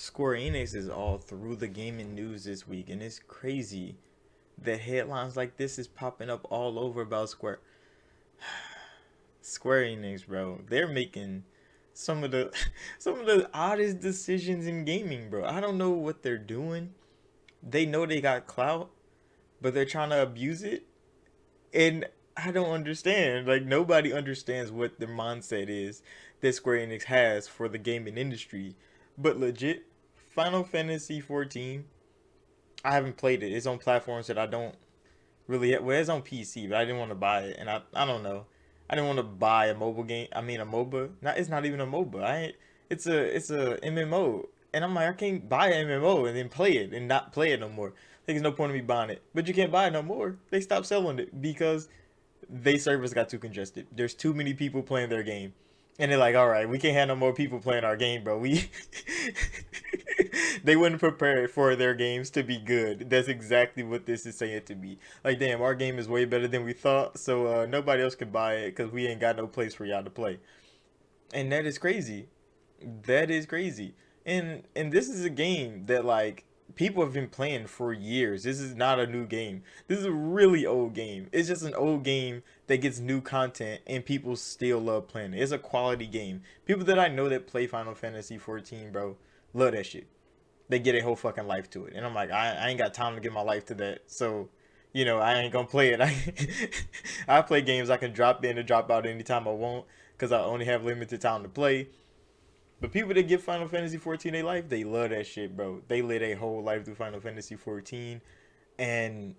Square Enix is all through the gaming news this week, and it's crazy that headlines like this is popping up all over about Square Enix, bro. They're making some of the some of the oddest decisions in gaming, bro. I don't know what they're doing. They know they got clout, but they're trying to abuse it, and I don't understand. Like nobody understands what the mindset is that Square Enix has for the gaming industry. But legit, Final Fantasy 14, I haven't played it. It's on platforms that I don't really. Well, it's on PC, but I didn't want to buy it, and I don't know. I didn't want to buy a mobile game. I mean, a MOBA. Not it's not even a MOBA. I ain't, it's a MMO, and I'm like I can't buy an MMO and then play it and not play it no more. There's no point in me buying it. But you can't buy it no more. They stopped selling it because they servers got too congested. There's too many people playing their game. And they're like, all right, we can't have no more people playing our game, bro. We they wouldn't prepare for their games to be good. That's exactly what this is saying to me. Like, damn, our game is way better than we thought, so nobody else can buy it because we ain't got no place for y'all to play. And that is crazy. That is crazy. And this is a game that like people have been playing for years. This is not a new game. This is a really old game. It's just an old game that gets new content and people still love playing it. It's a quality game. People that I know that play Final Fantasy 14, bro, love that shit. They get a whole fucking life to it. And I'm like, I ain't got time to give my life to that. So, I ain't gonna play it. I play games I can drop in and drop out anytime I want because I only have limited time to play. But people that give Final Fantasy 14 their life, they love that shit, bro. They live a whole life through Final Fantasy 14, and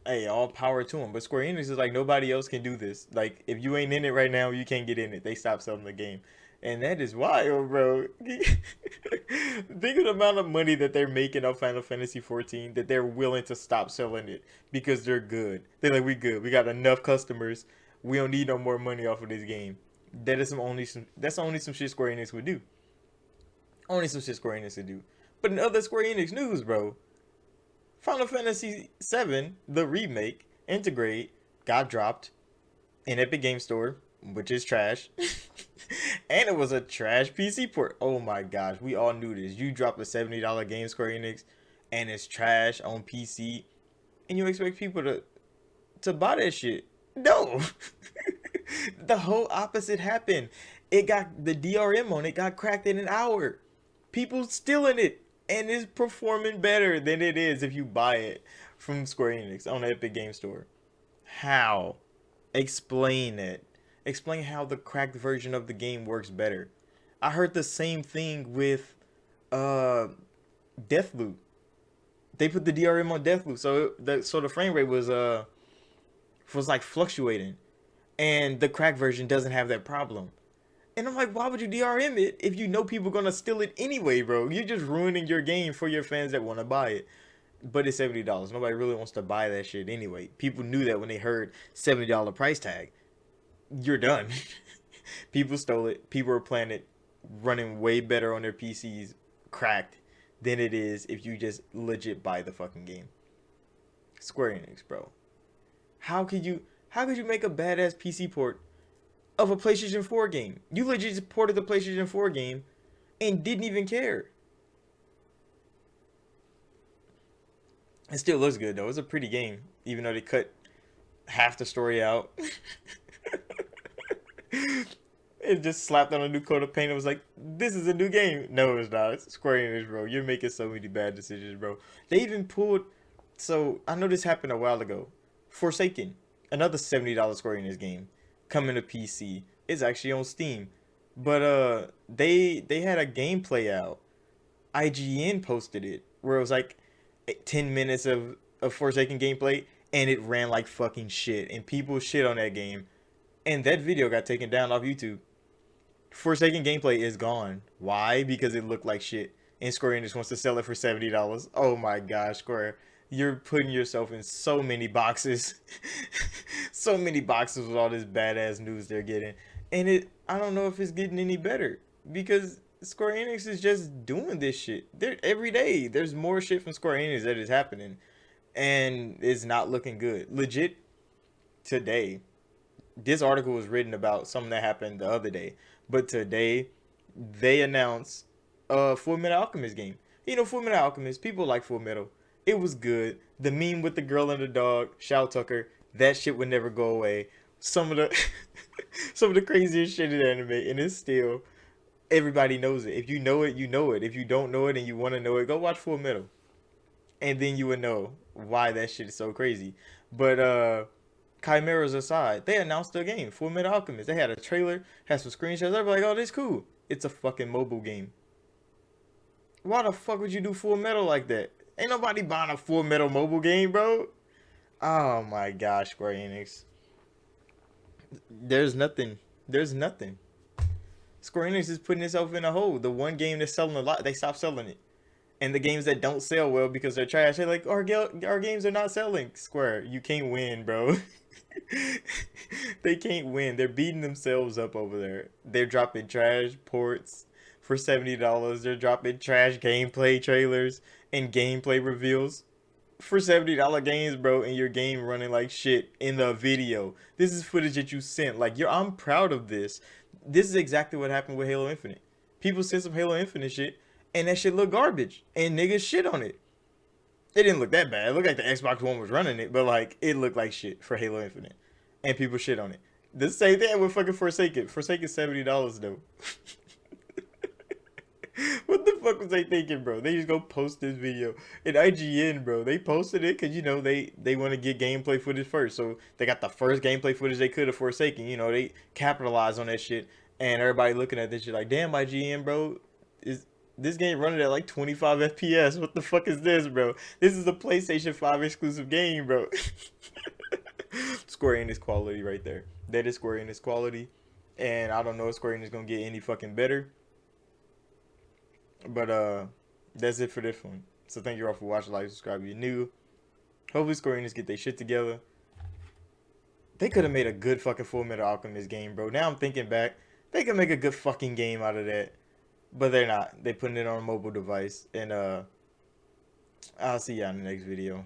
hey, all power to them. But Square Enix is like nobody else can do this. Like if you ain't in it right now, you can't get in it. They stopped selling the game, and that is wild, bro. Think of the amount of money that they're making off Final Fantasy 14 that they're willing to stop selling it because they're good. They're like, we good. We got enough customers. We don't need no more money off of this game. That's only some shit Square Enix would do. Only some shit Square Enix would do. But in other Square Enix news, bro, Final Fantasy VII, the remake, Integrate, got dropped in Epic Game Store, which is trash. And it was a trash PC port. Oh my gosh, we all knew this. You drop a $70 game, Square Enix, and it's trash on PC, and you expect people to buy that shit. No. The whole opposite happened. It got the DRM on it got cracked in an hour. People stealing it and it's performing better than it is if you buy it from Square Enix on the Epic Game Store. How? Explain it. Explain how the cracked version of the game works better. I heard the same thing with uh Deathloop. They put the DRM on Deathloop, so the frame rate was like fluctuating, and the crack version doesn't have that problem. And I'm like, why would you DRM it if you know people gonna steal it anyway, bro? You're just ruining your game for your fans that want to buy it. But it's $70. Nobody really wants to buy that shit anyway. People knew that when they heard $70 price tag. You're done. People stole it. People are playing it, running way better on their PCs, cracked, than it is if you just legit buy the fucking game. Square Enix, bro. How could you make a badass PC port of a PlayStation 4 game? You legit just ported the PlayStation 4 game and didn't even care. It still looks good though. It's a pretty game, even though they cut half the story out. It just slapped on a new coat of paint and was like, this is a new game. No, it's not. It's Square Enix, bro. You're making so many bad decisions, bro. They even pulled. So, I know this happened a while ago. Forsaken, another $70 Square Enix game, coming to PC. It's actually on Steam. But they had a gameplay out. IGN posted it where it was like 10 minutes of Forsaken gameplay and it ran like fucking shit and people shit on that game. And that video got taken down off YouTube. Forsaken gameplay is gone. Why? Because it looked like shit. And Square Enix wants to sell it for $70. Oh my gosh, Square. You're putting yourself in so many boxes. So many boxes with all this badass news they're getting. And I don't know if it's getting any better. Because Square Enix is just doing this shit. Every day, there's more shit from Square Enix that is happening. And it's not looking good. Legit, today, this article was written about something that happened the other day. But today, they announced Full Metal Alchemist game. You know, Full Metal Alchemist, people like Full Metal. It was good. The meme with the girl and the dog, Shao Tucker, that shit would never go away. Some of the some of the craziest shit in anime, and it's still everybody knows it. If you know it, you know it. If you don't know it and you want to know it, go watch Full Metal, and then you would know why that shit is so crazy. But chimeras aside, they announced their game, Full Metal Alchemist. They had a trailer, had some screenshots. Everybody like, oh, this cool. It's a fucking mobile game. Why the fuck would you do Full Metal like that? Ain't nobody buying a Full Metal mobile game, bro. Oh my gosh, Square Enix. There's nothing. There's nothing. Square Enix is putting itself in a hole. The one game that's selling a lot, they stopped selling it. And the games that don't sell well because they're trash, they're like, our games are not selling. Square, you can't win, bro. They can't win. They're beating themselves up over there. They're dropping trash ports for $70. They're dropping trash gameplay trailers and gameplay reveals for $70 games, bro, and your game running like shit in the video. This is footage that you sent. Like, I'm proud of this. This is exactly what happened with Halo Infinite. People sent some Halo Infinite shit, and that shit looked garbage, and niggas shit on it. It didn't look that bad. It looked like the Xbox One was running it, but like it looked like shit for Halo Infinite, and people shit on it. The same thing with fucking Forsaken. Forsaken $70 though. What the fuck was they thinking, bro? They just go post this video in IGN, bro. They posted it because you know they want to get gameplay footage first, so they got the first gameplay footage they could of Forsaken. You know they capitalized on that shit, and everybody looking at this shit like, damn, IGN, bro, is this game running at like 25 FPS? What the fuck is this, bro? This is a PlayStation 5 exclusive game, bro. Square Enix quality right there. That is Square Enix quality, and I don't know if Square Enix gonna get any fucking better. But that's it for this one. So thank you all for watching, like, subscribe if you're new. Hopefully Square Enix get their shit together. They could have made a good fucking Full Metal Alchemist game, bro. Now I'm thinking back, they could make a good fucking game out of that. But they're not. They putting it on a mobile device. And I'll see y'all in the next video.